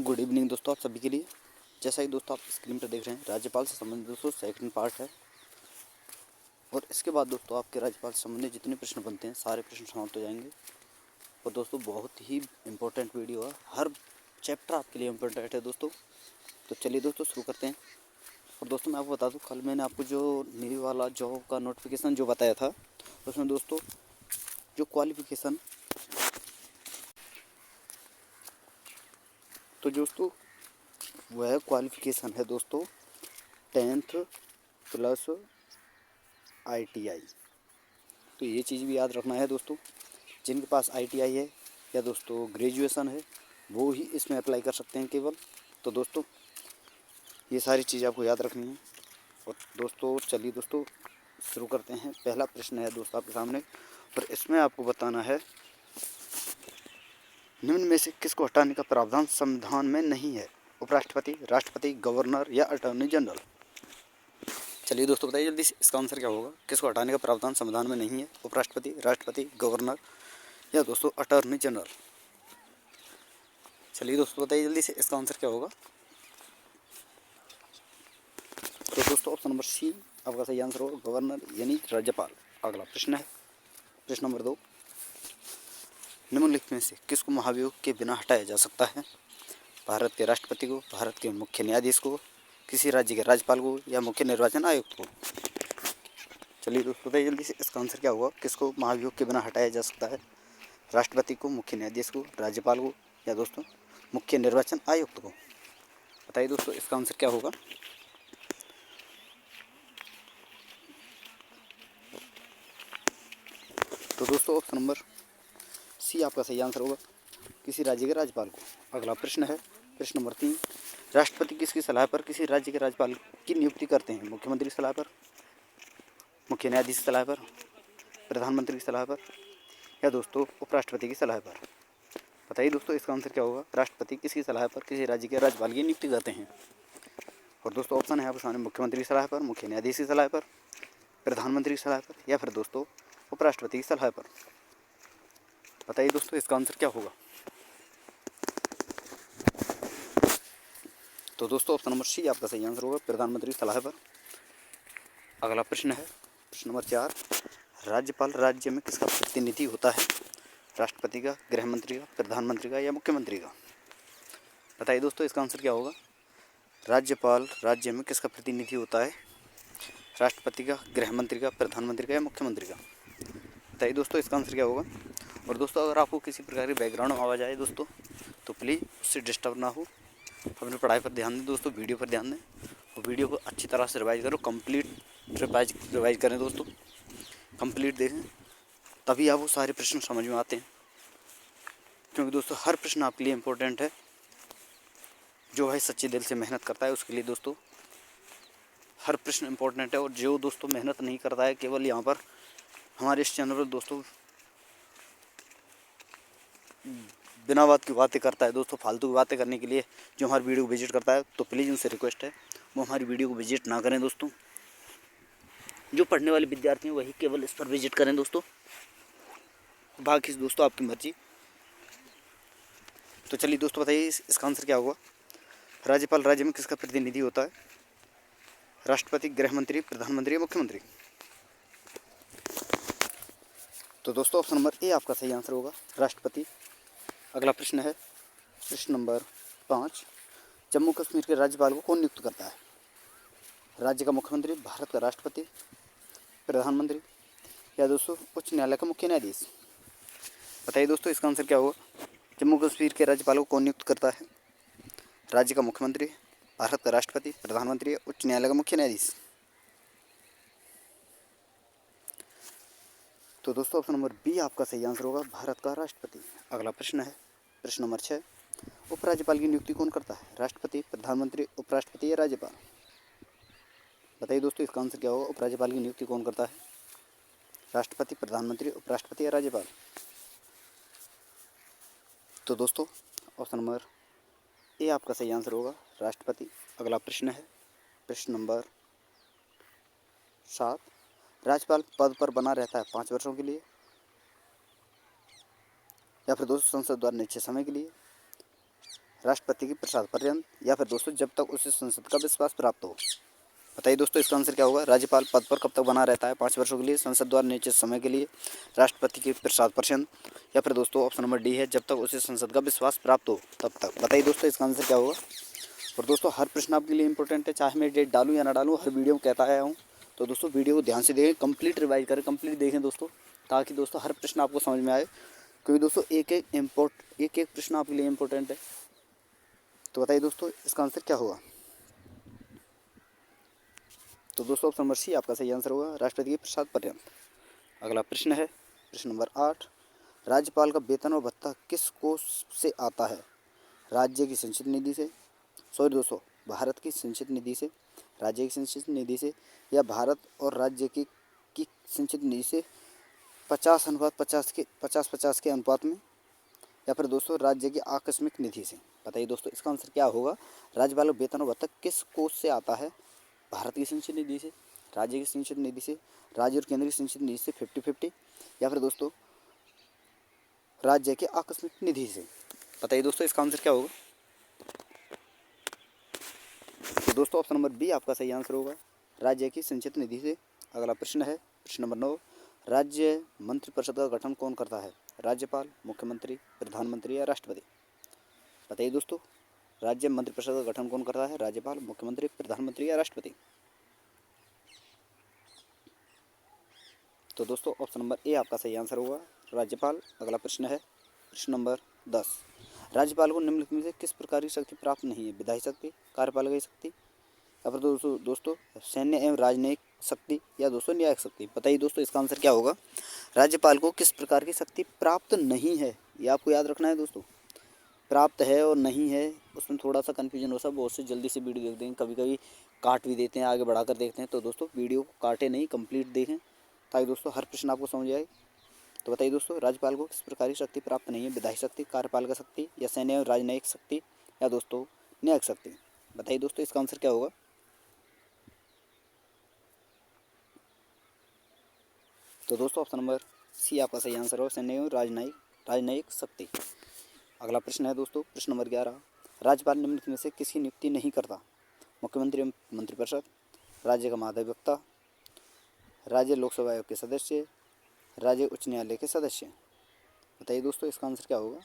Good evening दोस्तों, आप सभी के लिए। जैसा कि दोस्तों आप स्क्रीन पर देख रहे हैं, राज्यपाल से संबंधित दोस्तों सेकंड पार्ट है। और इसके बाद दोस्तों आपके राज्यपाल से संबंधित जितने प्रश्न बनते हैं सारे प्रश्न समाप्त हो जाएंगे। और दोस्तों बहुत ही इम्पोर्टेंट वीडियो है, हर चैप्टर आपके लिए इम्पोर्टेंट है दोस्तों। तो चलिए दोस्तों शुरू करते हैं। और दोस्तों मैं आपको बता दूँ, कल मैंने आपको जो नीवी वाला जॉब का नोटिफिकेशन जो बताया था, उसमें दोस्तों जो क्वालिफिकेशन तो दोस्तों वह क्वालिफिकेशन है दोस्तों 10th प्लस ITI। तो ये चीज़ भी याद रखना है दोस्तों, जिनके पास ITI है या दोस्तों ग्रेजुएशन है वो ही इसमें अप्लाई कर सकते हैं केवल। तो दोस्तों ये सारी चीज़ आपको याद रखनी है। और दोस्तों चलिए दोस्तों शुरू करते हैं। पहला प्रश्न है दोस्तों आपके सामने, और इसमें आपको बताना है निम्न में से किसको हटाने का प्रावधान संविधान में नहीं है? उपराष्ट्रपति, राष्ट्रपति, गवर्नर या अटॉर्नी जनरल। चलिए दोस्तों बताइए जल्दी से, इसका आंसर क्या होगा? किसको हटाने का प्रावधान संविधान में नहीं है? उपराष्ट्रपति, राष्ट्रपति, गवर्नर या दोस्तों अटॉर्नी जनरल। चलिए दोस्तों बताइए जल्दी से, इसका आंसर क्या होगा? तो दोस्तों ऑप्शन नंबर सी आपका सही आंसर होगा, गवर्नर यानी राज्यपाल। अगला प्रश्न है प्रश्न नंबर 2, निम्नलिखित में से किसको महाभियोग के बिना हटाया जा सकता है? भारत के राष्ट्रपति को, भारत के मुख्य न्यायाधीश को, किसी राज्य के राज्यपाल को या मुख्य निर्वाचन आयुक्त को। चलिए दोस्तों बताइए जल्दी से, इसका आंसर क्या होगा? किसको महाभियोग के बिना हटाया जा सकता है? राष्ट्रपति को, मुख्य न्यायाधीश को, राज्यपाल को या दोस्तों मुख्य निर्वाचन आयुक्त को। बताइए दोस्तों इसका आंसर क्या होगा? तो दोस्तों ऑप्शन नंबर सी आपका सही आंसर होगा, किसी राज्य के राज्यपाल को। अगला प्रश्न है प्रश्न नंबर 3, राष्ट्रपति किसकी सलाह पर किसी राज्य के राज्यपाल की नियुक्ति करते हैं? मुख्यमंत्री की सलाह पर, मुख्य न्यायाधीश की सलाह पर, प्रधानमंत्री की सलाह पर या दोस्तों उपराष्ट्रपति की सलाह पर। बताइए दोस्तों इसका आंसर क्या होगा? राष्ट्रपति किसकी सलाह पर किसी राज्य के राज्यपाल की नियुक्ति करते हैं? और दोस्तों ऑप्शन है आपके सामने, मुख्यमंत्री की सलाह पर, मुख्य न्यायाधीश की सलाह पर, प्रधानमंत्री की सलाह पर या फिर दोस्तों उपराष्ट्रपति की सलाह पर। बताइए दोस्तों इसका आंसर क्या होगा? तो दोस्तों ऑप्शन नंबर सी आपका सही आंसर होगा, प्रधानमंत्री की सलाह पर। अगला प्रश्न है प्रश्न नंबर 4, राज्यपाल राज्य में किसका प्रतिनिधि होता है? राष्ट्रपति का, गृह मंत्री का, प्रधानमंत्री का या मुख्यमंत्री का। बताइए दोस्तों इसका आंसर क्या होगा? राज्यपाल राज्य में किसका प्रतिनिधि होता है? राष्ट्रपति का, गृह मंत्री का, प्रधानमंत्री का या मुख्यमंत्री का। बताइए दोस्तों इसका आंसर क्या होगा? और दोस्तों अगर आपको किसी प्रकार की बैकग्राउंड आवाज़ आए दोस्तों तो प्लीज़ उससे डिस्टर्ब ना हो, अपनी पढ़ाई पर ध्यान दें दोस्तों, वीडियो पर ध्यान दें और वीडियो को अच्छी तरह से रिवाइज करो, कंप्लीट रिवाइज करें दोस्तों, कंप्लीट देखें, तभी आप वो सारे प्रश्न समझ में आते हैं। क्योंकि दोस्तों हर प्रश्न आपके लिए इम्पोर्टेंट है। जो भाई सच्चे दिल से मेहनत करता है उसके लिए दोस्तों हर प्रश्न इम्पोर्टेंट है। और जो दोस्तों मेहनत नहीं करता है, केवल यहाँ पर हमारे इस चैनल पर दोस्तों बिना बात की बातें करता है दोस्तों, फालतू की बातें करने के लिए जो हमारी वीडियो को विजिट करता है, तो प्लीज़ उनसे रिक्वेस्ट है वो हमारी वीडियो को विजिट ना करें दोस्तों। जो पढ़ने वाले विद्यार्थी हैं वही केवल इस पर विजिट करें दोस्तों, बाकी दोस्तों आपकी मर्जी। तो चलिए दोस्तों बताइए इसका आंसर क्या होगा? राज्यपाल राज्य में किसका प्रतिनिधि होता है? राष्ट्रपति, गृह मंत्री, प्रधानमंत्री या मुख्यमंत्री। तो दोस्तों ऑप्शन नंबर ए आपका सही आंसर होगा, राष्ट्रपति। अगला प्रश्न है प्रश्न नंबर 5, जम्मू कश्मीर के राज्यपाल को कौन नियुक्त करता है? राज्य का मुख्यमंत्री, भारत का राष्ट्रपति, प्रधानमंत्री या दोस्तों उच्च न्यायालय का मुख्य न्यायाधीश। बताइए दोस्तों इसका आंसर क्या होगा? जम्मू कश्मीर के राज्यपाल को कौन नियुक्त करता है? राज्य का मुख्यमंत्री, भारत का राष्ट्रपति, प्रधानमंत्री या उच्च न्यायालय का मुख्य न्यायाधीश। तो दोस्तों ऑप्शन नंबर बी आपका सही आंसर होगा, भारत का राष्ट्रपति। अगला प्रश्न है प्रश्न नंबर 6, उपराज्यपाल की नियुक्ति कौन करता है? राष्ट्रपति, प्रधानमंत्री, उपराष्ट्रपति या राज्यपाल। बताइए दोस्तों इसका आंसर क्या होगा? उपराज्यपाल की नियुक्ति कौन करता है? राष्ट्रपति, प्रधानमंत्री, उपराष्ट्रपति या राज्यपाल। तो दोस्तों ऑप्शन नंबर ए आपका सही आंसर होगा, राष्ट्रपति। अगला प्रश्न है प्रश्न नंबर 7, राज्यपाल पद पर बना रहता है 5 वर्षों के लिए या फिर दोस्तों संसद द्वारा निश्चित समय के लिए, राष्ट्रपति के प्रसाद पर्यंत, या फिर दोस्तों जब तक उसे संसद का विश्वास प्राप्त हो। बताइए दोस्तों इसका आंसर क्या होगा। राज्यपाल पद पर कब तक बना रहता है? 5 वर्षों के लिए, संसद द्वारा निश्चित समय के लिए, राष्ट्रपति के प्रसाद पर्यंत, या फिर दोस्तों ऑप्शन नंबर डी है जब तक उसे संसद का विश्वास प्राप्त हो तब तक। बताइए दोस्तों इसका आंसर क्या होगा। और दोस्तों हर प्रश्न आपके लिए इंपॉर्टेंट है, चाहे मैं डेट डालूँ या ना डालूँ, हर वीडियो में कहता आया हूँ। तो दोस्तों वीडियो को ध्यान से देखें, कंप्लीट रिवाइज करें, कंप्लीट देखें दोस्तों, ताकि दोस्तों हर प्रश्न आपको समझ में आए, क्योंकि दोस्तों एक एक प्रश्न आपके लिए इंपॉर्टेंट है। तो बताइए दोस्तों इसका आंसर क्या होगा। तो दोस्तों ऑप्शन नंबर सी आपका सही आंसर होगा, राष्ट्रपति के प्रसाद पर्यंत। अगला प्रश्न है प्रश्न नंबर 8, राज्यपाल का वेतन और भत्ता किस कोष से आता है? राज्य की संचित निधि से, सॉरी दोस्तों, भारत की संचित निधि से, राज्य की संचित निधि से, या भारत और राज्य की संचित निधि से 50 के अनुपात में, या फिर दोस्तों राज्य की आकस्मिक निधि से। बताइए दोस्तों इसका आंसर क्या होगा। राज्यपाल का वेतन और भत्ता किस कोष से आता है? भारत की संचित निधि से, राज्य की संचित निधि से, राज्य और केंद्र की संचित निधि से 50-50, या फिर दोस्तों राज्य के आकस्मिक निधि से। बताइए दोस्तों इसका आंसर क्या होगा। तो दोस्तों ऑप्शन नंबर बी आपका सही आंसर होगा, राज्य की संचित निधि से। अगला प्रश्न है प्रश्न नंबर 9, राज्य मंत्रिपरिषद का गठन कौन करता है? राज्यपाल, मुख्यमंत्री, प्रधानमंत्री या राष्ट्रपति। बताइए दोस्तों राज्य मंत्रिपरिषद का गठन कौन करता है? राज्यपाल, मुख्यमंत्री, प्रधानमंत्री या राष्ट्रपति। तो दोस्तों ऑप्शन नंबर ए आपका सही आंसर होगा, राज्यपाल। अगला प्रश्न है प्रश्न नंबर 10, राज्यपाल को निम्नलिखित में से किस प्रकार की शक्ति प्राप्त नहीं है? विधायी शक्ति, कार्यपालिक शक्ति, या फिर दोस्तों सैन्य एवं राजनयिक शक्ति, या दोस्तों न्यायिक शक्ति। बताइए दोस्तों इसका आंसर क्या होगा। राज्यपाल को किस प्रकार की शक्ति प्राप्त नहीं है, ये आपको याद रखना है दोस्तों। प्राप्त है और नहीं है उसमें थोड़ा सा कन्फ्यूजन हो सकता है, बहुत से जल्दी से वीडियो देखते हैं, कभी कभी काट भी देते हैं, आगे बढ़ाकर देखते हैं। तो दोस्तों वीडियो को काटे नहीं, कंप्लीट देखें, ताकि दोस्तों हर प्रश्न आपको समझ आए। तो बताइए दोस्तों राज्यपाल को किस प्रकार की शक्ति प्राप्त नहीं है? विधायी शक्ति, कार्यपालिक शक्ति, या सैन्य एवं राजनयिक शक्ति, या दोस्तों न्यायिक शक्ति। बताइए दोस्तों इसका आंसर क्या होगा। तो दोस्तों ऑप्शन नंबर सी आपका सही आंसर होगा, सैन्य एवं राजनयिक शक्ति। अगला प्रश्न है दोस्तों प्रश्न नंबर 11, राज्यपाल निम्नलिखित में से किसकी नियुक्ति नहीं करता? मुख्यमंत्री मंत्रिपरिषद, राज्य का महाधिवक्ता, राज्य लोकसभा आयोग के सदस्य, राज्य उच्च न्यायालय के सदस्य। बताइए दोस्तों इसका आंसर क्या होगा।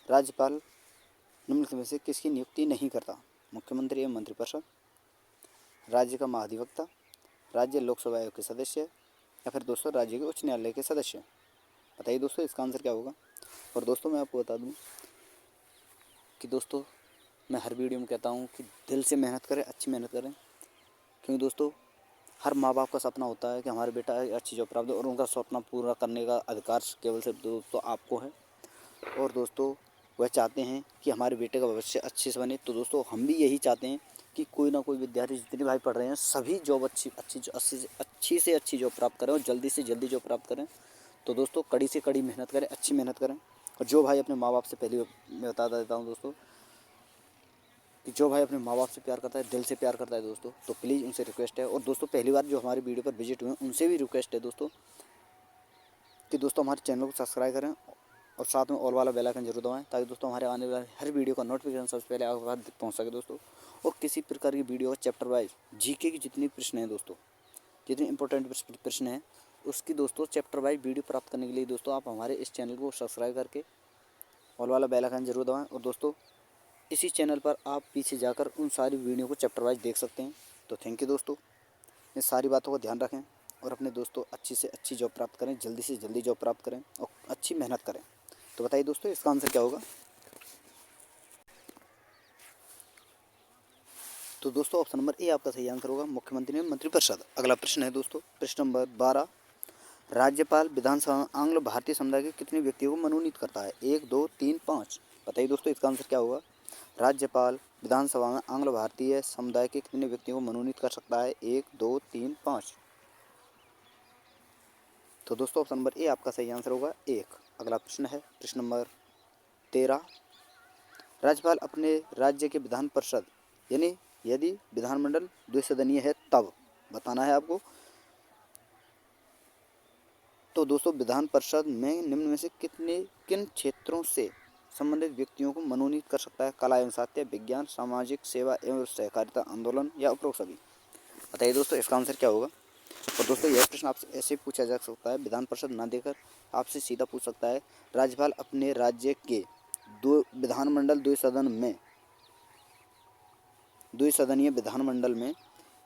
राज्यपाल निम्नलिखित में से किसकी नियुक्ति नहीं करता? मुख्यमंत्री एवं मंत्रिपरिषद, राज्य का महाधिवक्ता, राज्य लोकसभा आयोग के सदस्य, या फिर दोस्तों राज्य के उच्च न्यायालय के सदस्य। बताइए दोस्तों इसका आंसर क्या होगा। और दोस्तों मैं आपको बता दूं कि दोस्तों मैं हर वीडियो में कहता हूं कि दिल से मेहनत करें, अच्छी मेहनत करें, क्योंकि दोस्तों हर माँ बाप का सपना होता है कि हमारे बेटा अच्छी जॉब प्राप्त हो, और उनका सपना पूरा करने का अधिकार केवल सिर्फ दोस्तों आपको है। और दोस्तों वह चाहते हैं कि हमारे बेटे का भविष्य अच्छे से बने। तो दोस्तों हम भी यही चाहते हैं कि कोई ना कोई विद्यार्थी, जितने भाई पढ़ रहे हैं, सभी जॉब अच्छी से अच्छी जॉब प्राप्त करें, और जल्दी से जल्दी जॉब प्राप्त करें। तो दोस्तों कड़ी से कड़ी मेहनत करें, अच्छी मेहनत करें। और जो भाई अपने माँ बाप से, पहले मैं बता देता हूँ दोस्तों कि जो भाई अपने माँ बाप से प्यार करता है, दिल से प्यार करता है दोस्तों, तो प्लीज़ उनसे रिक्वेस्ट है। और दोस्तों पहली बार जो हमारी वीडियो पर विजिट हुए उनसे भी रिक्वेस्ट है दोस्तों कि दोस्तों हमारे चैनल को सब्सक्राइब करें, और साथ में ऑल वाला बेल आइकन जरूर दबाएं, ताकि दोस्तों हमारे आने वाले हर वीडियो का नोटिफिकेशन सबसे पहले आपके पास पहुँच सके दोस्तों। और किसी प्रकार की वीडियो चैप्टर वाइज जीके की जितनी प्रश्न हैं दोस्तों, जितने इंपॉर्टेंट प्रश्न हैं, उसकी दोस्तों चैप्टर वाइज वीडियो प्राप्त करने के लिए दोस्तों आप हमारे इस चैनल को सब्सक्राइब करके ऑल वाला बेल आइकन जरूर दबाएं। और दोस्तों इसी चैनल पर आप पीछे जाकर उन सारी वीडियो को चैप्टर वाइज देख सकते हैं। तो थैंक यू दोस्तों, इन सारी बातों का ध्यान रखें, और अपने दोस्तों अच्छी से अच्छी जॉब प्राप्त करें, जल्दी से जल्दी जॉब प्राप्त करें, और अच्छी मेहनत करें। तो बताइए दोस्तों इसका आंसर क्या होगा। तो दोस्तों ऑप्शन नंबर ए आपका सही आंसर होगा, मुख्यमंत्री एवं मंत्रिपरिषद। अगला प्रश्न है दोस्तों प्रश्न नंबर 12, राज्यपाल विधानसभा में आंग्ल भारतीय समुदाय के कितने व्यक्तियों को मनोनीत करता है? 1, 2, 3, 5। बताइए दोस्तों इसका आंसर क्या होगा। राज्यपाल विधानसभा में आंग्ल भारतीय समुदाय के कितने व्यक्तियों को मनोनीत कर सकता है? 1, 2, 3, 5। तो दोस्तों ऑप्शन नंबर ए आपका सही आंसर होगा, 1। अगला प्रश्न है प्रश्न नंबर 13, राज्यपाल अपने राज्य के विधान परिषद, यानी यदि विधानमंडल द्विसदनीय है तब बताना है आपको। तो दोस्तों विधान परिषद में निम्न में से किन क्षेत्रों से संबंधित व्यक्तियों को मनोनीत कर सकता है? कला एवं साहित्य, विज्ञान, सामाजिक सेवा एवं सहकारिता आंदोलन या उपरोक्त सभी? बताइए दोस्तों इसका आंसर क्या होगा। और दोस्तों यह प्रश्न आपसे ऐसे पूछा जा सकता है, विधान परिषद न देकर आपसे सीधा पूछ सकता है, राज्यपाल अपने राज्य के विधानमंडल द्विसदनीय विधानमंडल में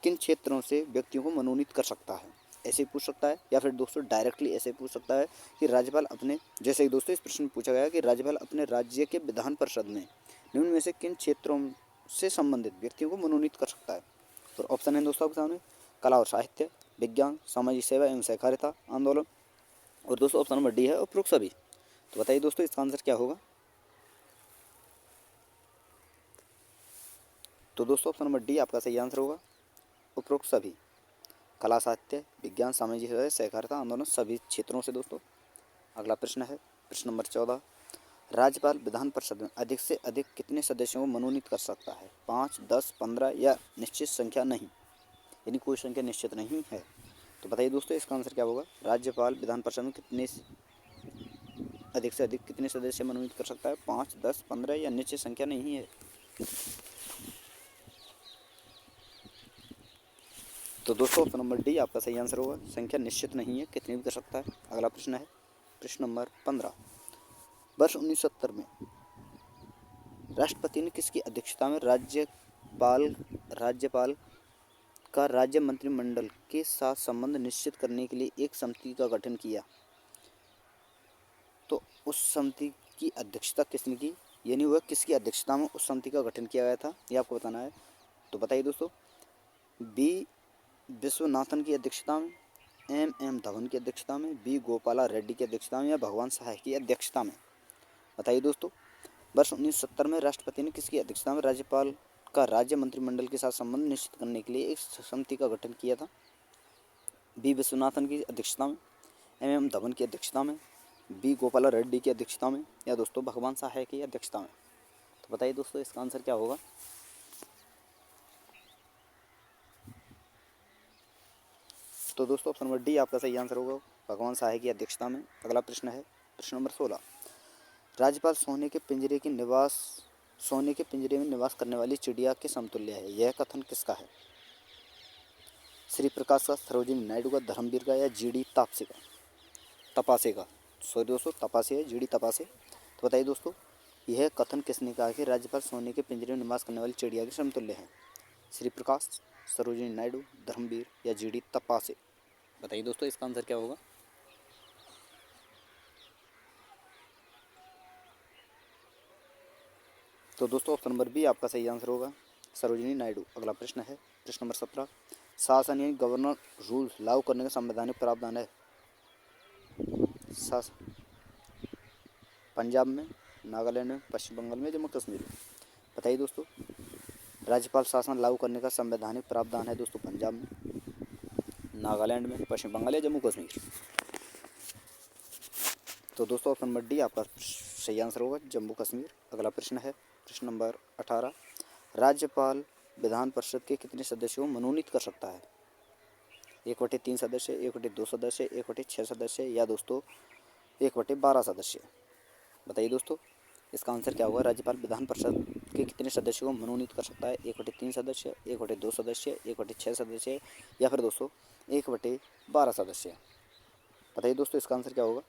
किन क्षेत्रों से व्यक्तियों को मनोनीत कर सकता है? ऐसे पूछ सकता है। या फिर दोस्तों डायरेक्टली ऐसे पूछ सकता है कि राज्यपाल अपने, जैसे कि दोस्तों इस प्रश्न में पूछा गया कि राज्यपाल अपने राज्य के विधान परिषद में निम्न में से किन क्षेत्रों से संबंधित व्यक्तियों को मनोनीत कर सकता है? तो ऑप्शन है दोस्तों आपके सामने, कला और साहित्य, विज्ञान, सामाजिक सेवा एवं सहकारिता आंदोलन, और दोस्तों ऑप्शन नंबर डी है उपरोक्त सभी। तो बताइए दोस्तों इसका आंसर क्या होगा। तो दोस्तों ऑप्शन नंबर डी आपका सही आंसर होगा, उपरोक्त सभी। कला, साहित्य, विज्ञान, सामाजिक सेवा, सहकारिता आंदोलन, सभी क्षेत्रों से दोस्तों। अगला प्रश्न है प्रश्न नंबर 14, राज्यपाल विधान परिषद में अधिक से अधिक कितने सदस्यों को मनोनीत कर सकता है? 5, 10, 15 या निश्चित संख्या नहीं, यानी कोई संख्या निश्चित नहीं है। तो बताइए दोस्तों इसका आंसर क्या होगा। राज्यपाल विधान परिषद में अधिक से अधिक कितने सदस्य मनोनीत कर सकता है? 5, 10, 15 या निश्चित संख्या नहीं है। तो दोस्तों ऑप्शन नंबर डी आपका सही आंसर होगा, संख्या निश्चित नहीं है, कितनी भी कर सकता है। अगला प्रश्न है प्रश्न नंबर 15, वर्ष 1970 में राष्ट्रपति ने किसकी अध्यक्षता में राज्यपाल का राज्य मंत्रिमंडल के साथ संबंध निश्चित करने के लिए एक समिति का गठन किया? तो उस समिति की अध्यक्षता किसने की, यानी वह किसकी अध्यक्षता में उस समिति का गठन किया गया था, ये आपको बताना है। तो बताइए दोस्तों, बी विश्वनाथन की अध्यक्षता में, एम धवन की अध्यक्षता में, बी गोपाला रेड्डी की अध्यक्षता में, या भगवान सहाय की अध्यक्षता में? बताइए दोस्तों, वर्ष 1970 में राष्ट्रपति ने किसकी अध्यक्षता में राज्यपाल का राज्य मंत्रिमंडल के साथ संबंध निश्चित करने के लिए एक समिति का गठन किया था? बी विश्वनाथन की अध्यक्षता में, एम धवन की अध्यक्षता में, बी गोपाला रेड्डी की अध्यक्षता में, या दोस्तों भगवान सहाय की अध्यक्षता में? तो बताइए दोस्तों इसका आंसर क्या होगा। तो दोस्तों ऑप्शन नंबर डी आपका सही आंसर होगा, भगवान सहाय की अध्यक्षता में। अगला प्रश्न है प्रश्न नंबर 16, राज्यपाल सोने के पिंजरे में निवास करने वाली चिड़िया के समतुल्य है, यह कथन किसका है? श्री प्रकाश का, सरोजिनी नायडू का, धर्मवीर का, या जीडी तपासे का? सॉरी दोस्तों, तपासे है, जीडी तपासे। तो बताइए दोस्तों यह कथन किसने कहा कि राज्यपाल सोने के पिंजरे में निवास करने वाली चिड़िया के समतुल्य है? श्री प्रकाश, सरोजिनी नायडू, धर्मवीर, या जीडी तपासे? बताइए दोस्तों इसका आंसर क्या होगा। तो दोस्तों ऑप्शन नंबर बी आपका सही आंसर होगा, सरोजिनी नायडू। अगला प्रश्न है प्रश्न नंबर 17, शासन यानी गवर्नर रूल्स लागू करने का संवैधानिक प्रावधान है? शासन पंजाब में, नागालैंड में, पश्चिम बंगाल में, जम्मू कश्मीर में? बताइए दोस्तों, राज्यपाल शासन लागू करने का संवैधानिक प्रावधान है दोस्तों पंजाब में, नागालैंड में, पश्चिम बंगाल या जम्मू कश्मीर? तो दोस्तों ऑप्शन नंबर डी आपका सही आंसर होगा, जम्मू कश्मीर। अगला प्रश्न है प्रश्न नंबर 18, राज्यपाल विधान परिषद के कितने सदस्यों को मनोनीत कर सकता है? 1/3 सदस्य, 1/2 सदस्य, 1/6 सदस्य, या दोस्तों 1/12 सदस्य? बताइए दोस्तों इसका आंसर क्या होगा। राज्यपाल विधान परिषद के कितने सदस्यों को मनोनीत कर सकता है? 1/3 सदस्य, 1/2 सदस्य, 1/6 सदस्य, या फिर दोस्तों 1/12 सदस्य? बताइए दोस्तों इसका आंसर क्या होगा।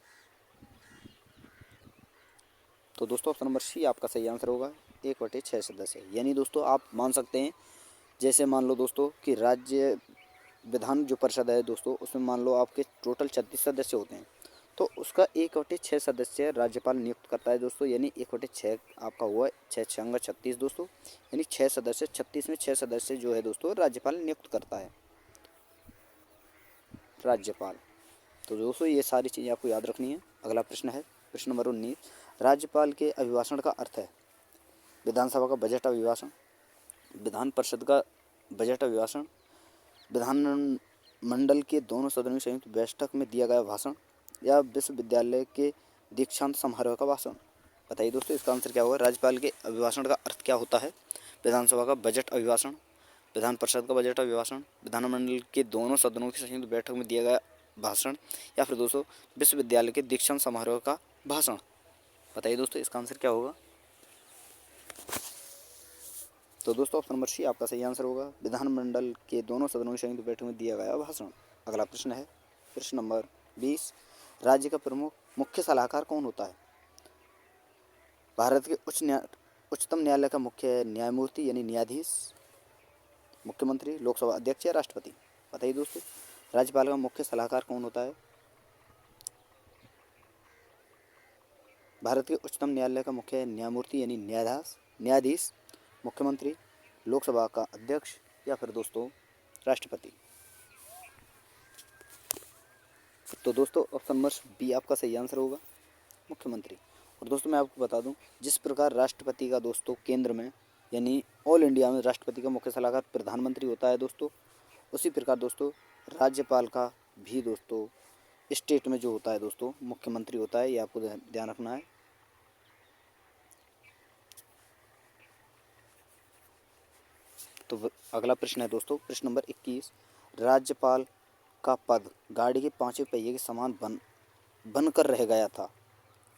तो दोस्तों ऑप्शन नंबर सी आपका सही आंसर होगा, 1/6 सदस्य। यानी दोस्तों आप मान सकते हैं, जैसे मान लो दोस्तों कि राज्य विधान जो परिषद है दोस्तों, उसमें मान लो आपके टोटल 36 सदस्य होते हैं, तो उसका 1/6 सदस्य राज्यपाल नियुक्त करता है दोस्तों, यानी 1/6 आपका हुआ 6 36 दोस्तों, यानी 6 सदस्य, 36 में 6 सदस्य जो है दोस्तों राज्यपाल नियुक्त करता है राज्यपाल। तो दोस्तों ये सारी चीज़ें आपको याद रखनी है। अगला प्रश्न है प्रश्न नंबर 19, राज्यपाल के अभिभाषण का अर्थ है? विधानसभा का बजट अभिभाषण, विधान परिषद का बजट अभिभाषण, विधानमंडल के दोनों सदनों की संयुक्त बैठक में दिया गया भाषण, या विश्वविद्यालय के दीक्षांत समारोह का भाषण? बताइए दोस्तों इसका आंसर क्या होगा। राज्यपाल के अभिभाषण का अर्थ क्या होता है? विधानसभा का बजट अभिभाषण, विधान परिषद का बजट अभिभाषण, विधानमंडल के दोनों सदनों की संयुक्त बैठक में दिया गया भाषण, या फिर दोस्तों विश्वविद्यालय के दीक्षांत समारोह का भाषण? बताइए दोस्तों इसका आंसर क्या होगा। तो दोस्तों ऑप्शन नंबर सी आपका सही आंसर होगा। विधानमंडल के दोनों सदनों की संयुक्त बैठक में दिया गया भाषण। अगला प्रश्न है प्रश्न नंबर 20। राज्य का प्रमुख मुख्य सलाहकार कौन होता है। भारत के उच्चतम न्यायालय का मुख्य न्यायमूर्ति यानी न्यायाधीश, मुख्यमंत्री, लोकसभा अध्यक्ष या राष्ट्रपति। बताइए दोस्तों राज्यपाल का मुख्य सलाहकार कौन होता है। भारत के उच्चतम न्यायालय का मुख्य न्यायमूर्ति यानी न्यायाधीश, मुख्यमंत्री, लोकसभा का अध्यक्ष या फिर दोस्तों राष्ट्रपति। तो दोस्तों ऑप्शन नंबर बी आपका सही आंसर होगा, मुख्यमंत्री। और दोस्तों मैं आपको बता दूं, जिस प्रकार राष्ट्रपति का दोस्तों केंद्र में यानी ऑल इंडिया में राष्ट्रपति का मुख्य सलाहकार प्रधानमंत्री होता है दोस्तों, उसी प्रकार दोस्तों राज्यपाल का भी दोस्तों स्टेट में जो होता है दोस्तों मुख्यमंत्री होता है। ये आपको ध्यान रखना है। तो अगला प्रश्न है दोस्तों प्रश्न नंबर 21। राज्यपाल का पद गाड़ी के पांचवें पहिए के समान बनकर रह गया था।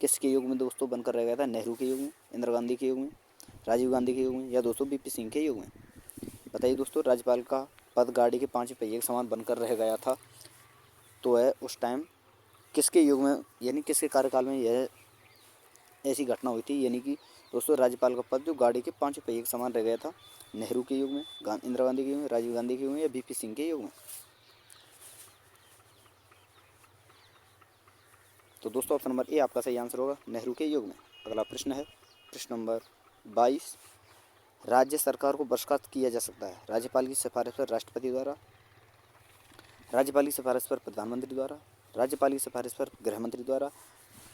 किसके युग में दोस्तों बनकर रह गया था। नेहरू के युग में, इंदिरा गांधी के युग में, राजीव गांधी के युग में या दोस्तों बीपी सिंह के युग में। बताइए दोस्तों राज्यपाल का पद गाड़ी के पांचवें पहिए के समान बनकर रह गया था तो है उस टाइम किसके युग में यानी किसके कार्यकाल में यह ऐसी घटना हुई थी। यानी कि दोस्तों राज्यपाल का पद जो गाड़ी के पांचवें पहिए के समान रह गया था। नेहरू के युग में, इंदिरा गांधी के युग में, राजीव गांधी के युग में या बीपी सिंह के युग में। तो दोस्तों ऑप्शन नंबर ए आपका सही आंसर होगा, नेहरू के युग में। अगला प्रश्न है प्रश्न नंबर 22। राज्य सरकार को बर्खास्त किया जा सकता है राज्यपाल की सिफारिश पर राष्ट्रपति द्वारा, राज्यपाल की सिफारिश पर प्रधानमंत्री द्वारा, राज्यपाल की सिफारिश पर गृह मंत्री द्वारा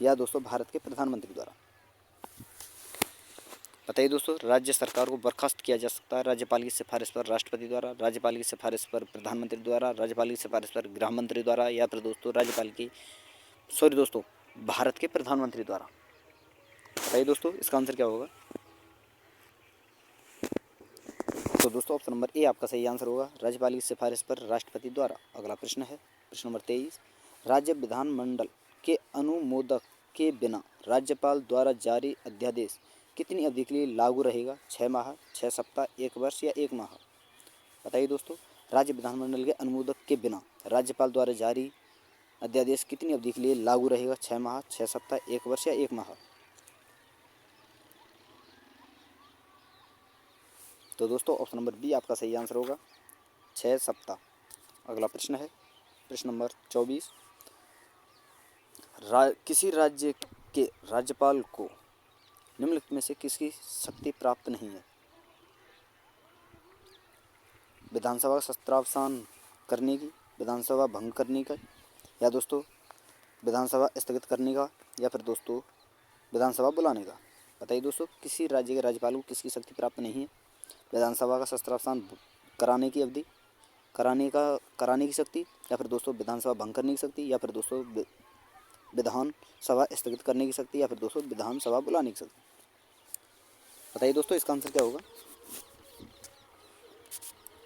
या दोस्तों भारत के प्रधानमंत्री द्वारा। बताइए दोस्तों राज्य सरकार को बर्खास्त किया जा सकता है राज्यपाल की सिफारिश पर राष्ट्रपति द्वारा, राज्यपाल की सिफारिश पर प्रधानमंत्री द्वारा, राज्यपाल की सिफारिश पर गृह मंत्री द्वारा या फिर दोस्तों दोस्तों भारत के प्रधानमंत्री द्वारा। बताइए दोस्तों इसका आंसर क्या होगा। तो दोस्तों ऑप्शन नंबर ए आपका सही आंसर होगा, राज्यपाल की सिफारिश पर राष्ट्रपति द्वारा। अगला प्रश्न है प्रश्न नंबर 23। राज्य विधानमंडल के अनुमोदक के बिना राज्यपाल द्वारा जारी अध्यादेश कितनी अवधि के लिए लागू रहेगा। 6 माह, 6 सप्ताह, 1 वर्ष या 1 माह। बताइए दोस्तों राज्य विधानमंडल के अनुमोदक के बिना राज्यपाल द्वारा जारी अध्यादेश कितनी अवधि के लिए लागू रहेगा। 6 माह, 6 सप्ताह, 1 वर्ष या 1 माह। तो दोस्तों ऑप्शन नंबर बी आपका सही आंसर होगा, 6 सप्ताह। अगला प्रश्न है प्रश्न नंबर 24। किसी राज्य के राज्यपाल को निम्नलिखित में से किसकी शक्ति प्राप्त नहीं है। विधानसभा का सत्रावसान करने की, विधानसभा भंग करने का या दोस्तों विधानसभा स्थगित करने का या फिर दोस्तों विधानसभा बुलाने का। बताइए दोस्तों किसी राज्य के राज्यपाल को किसकी शक्ति प्राप्त नहीं है। विधानसभा का सत्रावसान कराने की अवधि, कराने की शक्ति या फिर दोस्तों विधानसभा भंग करने की शक्ति या फिर दोस्तों विधानसभा स्थगित करने की शक्ति या फिर दोस्तों विधानसभा बुलाने की शक्ति। बताइए दोस्तों इसका आंसर क्या होगा।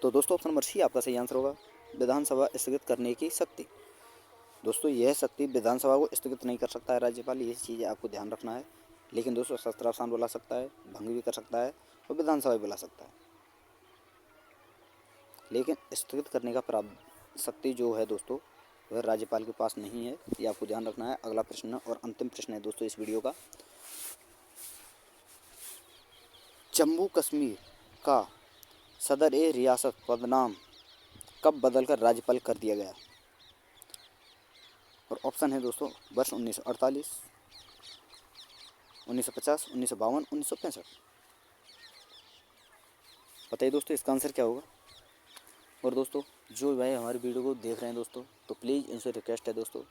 तो दोस्तों ऑप्शन नंबर सी आपका सही आंसर होगा, विधानसभा स्थगित करने की शक्ति। दोस्तों यह शक्ति विधानसभा को स्थगित नहीं कर सकता है राज्यपाल, ये चीज़ आपको ध्यान रखना है। लेकिन दोस्तों सत्रावसान बुला सकता है, भंग भी कर सकता है और विधानसभा भी बुला सकता है, लेकिन स्थगित करने का शक्ति जो है दोस्तों वह राज्यपाल के पास नहीं है, ये आपको ध्यान रखना है। अगला प्रश्न और अंतिम प्रश्न है दोस्तों इस वीडियो का। जम्मू कश्मीर का सदर ए रियासत पदनाम कब बदलकर राज्यपाल कर दिया गया। और ऑप्शन है दोस्तों वर्ष 1948, 1950, 1952, 1965। बताइए दोस्तों इसका आंसर क्या होगा। और दोस्तों जो भाई हमारी वीडियो को देख रहे हैं दोस्तों तो प्लीज़ इनसे रिक्वेस्ट है दोस्तों,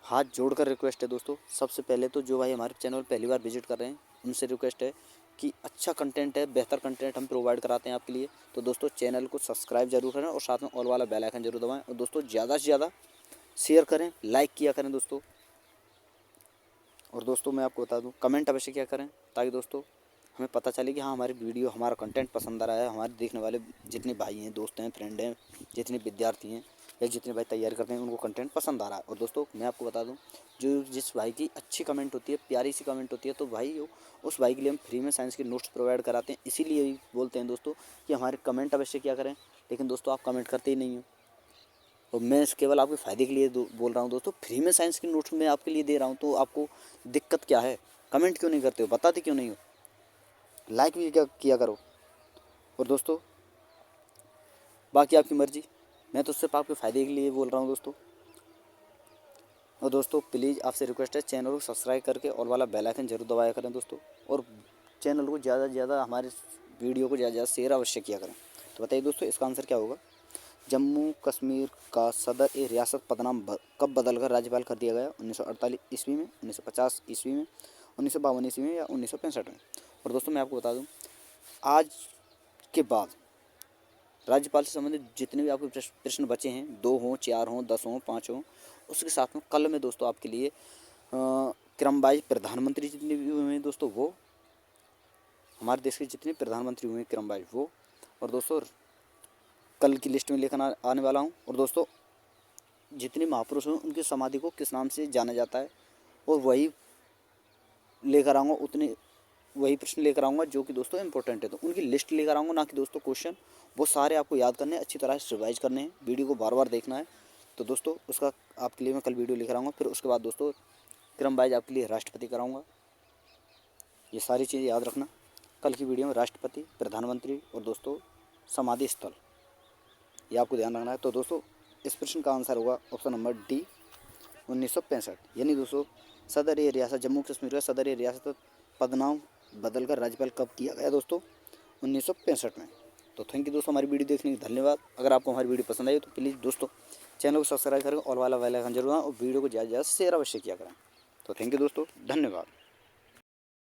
हाथ जोड़कर रिक्वेस्ट है दोस्तों, सबसे पहले तो जो भाई हमारे चैनल पहली बार विजिट कर रहे हैं उनसे रिक्वेस्ट है कि अच्छा कंटेंट है, बेहतर कंटेंट हम प्रोवाइड कराते हैं आपके लिए। तो दोस्तों चैनल को सब्सक्राइब जरूर करें और साथ में ऑल वाला बेल आइकन जरूर दबाएं। और दोस्तों ज़्यादा से ज़्यादा शेयर करें, लाइक किया करें दोस्तों। और दोस्तों मैं आपको बता दूं कमेंट अवश्य क्या करें ताकि दोस्तों हमें पता चले कि हाँ हमारी वीडियो, हमारा कंटेंट पसंद आ रहा है। हमारे देखने वाले जितने भाई हैं, दोस्त हैं, फ्रेंड हैं, जितने विद्यार्थी हैं या जितने भाई तैयारी करते हैं उनको कंटेंट पसंद आ रहा है। और दोस्तों मैं आपको बता दूं, जो जिस भाई की अच्छी कमेंट होती है, प्यारी सी कमेंट होती है, तो भाई उस भाई के लिए हम फ्री में साइंस के नोट्स प्रोवाइड कराते हैं। इसीलिए ही बोलते हैं दोस्तों कि हमारे कमेंट अवश्य क्या करें, लेकिन दोस्तों आप कमेंट करते ही नहीं हो। और मैं केवल आपके फ़ायदे के लिए बोल रहा हूँ दोस्तों, फ्री में साइंस के नोट्स मैं आपके लिए दे रहा हूँ, तो आपको दिक्कत क्या है? कमेंट क्यों नहीं करते हो? बताते क्यों नहीं हो? लाइक भी क्या किया करो। और दोस्तों बाकी आपकी मर्जी, मैं तो सिर्फ आपके फ़ायदे के लिए बोल रहा हूँ दोस्तों। और दोस्तों प्लीज़ आपसे रिक्वेस्ट है, चैनल को सब्सक्राइब करके और वाला बेल आइकन जरूर दबाया करें दोस्तों। और चैनल को ज़्यादा से ज़्यादा, हमारे वीडियो को ज़्यादा से ज़्यादा शेयर अवश्य किया करें। तो बताइए दोस्तों इसका आंसर क्या होगा? जम्मू कश्मीर का सदर ए रियासत पदनाम कब बदलकर राज्यपाल कर दिया गया? 1948 ईस्वी में, 1950 ईस्वी में, 1952 ईस्वी में, या 1965 में? और दोस्तों मैं आपको बता दूं, आज के बाद राज्यपाल से संबंधित जितने भी आपके प्रश्न बचे हैं, 2 हों, 4 हों, 10 हों, 5 हों, उसके साथ में कल में दोस्तों आपके लिए क्रमवाइज प्रधानमंत्री जितने भी हुए हैं दोस्तों, वो हमारे देश के जितने प्रधानमंत्री हुए हैं क्रमवाइज वो, और दोस्तों कल की लिस्ट में लेकर आने वाला हूँ। और दोस्तों जितने महापुरुष हैं उनकी समाधि को किस नाम से जाना जाता है, और वही लेकर आऊँगा, उतने वही प्रश्न लेकर आऊँगा जो कि दोस्तों इंपॉर्टेंट है। तो उनकी लिस्ट लेकर आऊँगा, ना कि दोस्तों क्वेश्चन। वो सारे आपको याद करने हैं, अच्छी तरह से रिवाइज करने हैं, वीडियो को बार बार देखना है। तो दोस्तों उसका आपके लिए मैं कल वीडियो लेकर आऊँगा। फिर उसके बाद दोस्तों क्रम वाइज आपके लिए राष्ट्रपति कराऊँगा। ये सारी चीज़ें याद रखना। कल की वीडियो में राष्ट्रपति, प्रधानमंत्री और दोस्तों समाधि स्थल, ये आपको ध्यान रखना है। तो दोस्तों इस प्रश्न का आंसर होगा ऑप्शन नंबर डी, 1965। यानी दोस्तों सदर ए रियासत जम्मू कश्मीर का सदर ए रियासत पदनाम बदलकर राज्यपाल कब किया गया दोस्तों? 1965 में। तो थैंक यू दोस्तों, हमारी वीडियो देखने के धन्यवाद। अगर आपको हमारी वीडियो पसंद आई तो प्लीज़ दोस्तों चैनल को सब्सक्राइब करें और वाला बेल आइकन जरूर दबाएं, और वीडियो को ज़्यादा से ज़्यादा शेयर अवश्य किया करें। तो थैंक यू दोस्तों, धन्यवाद।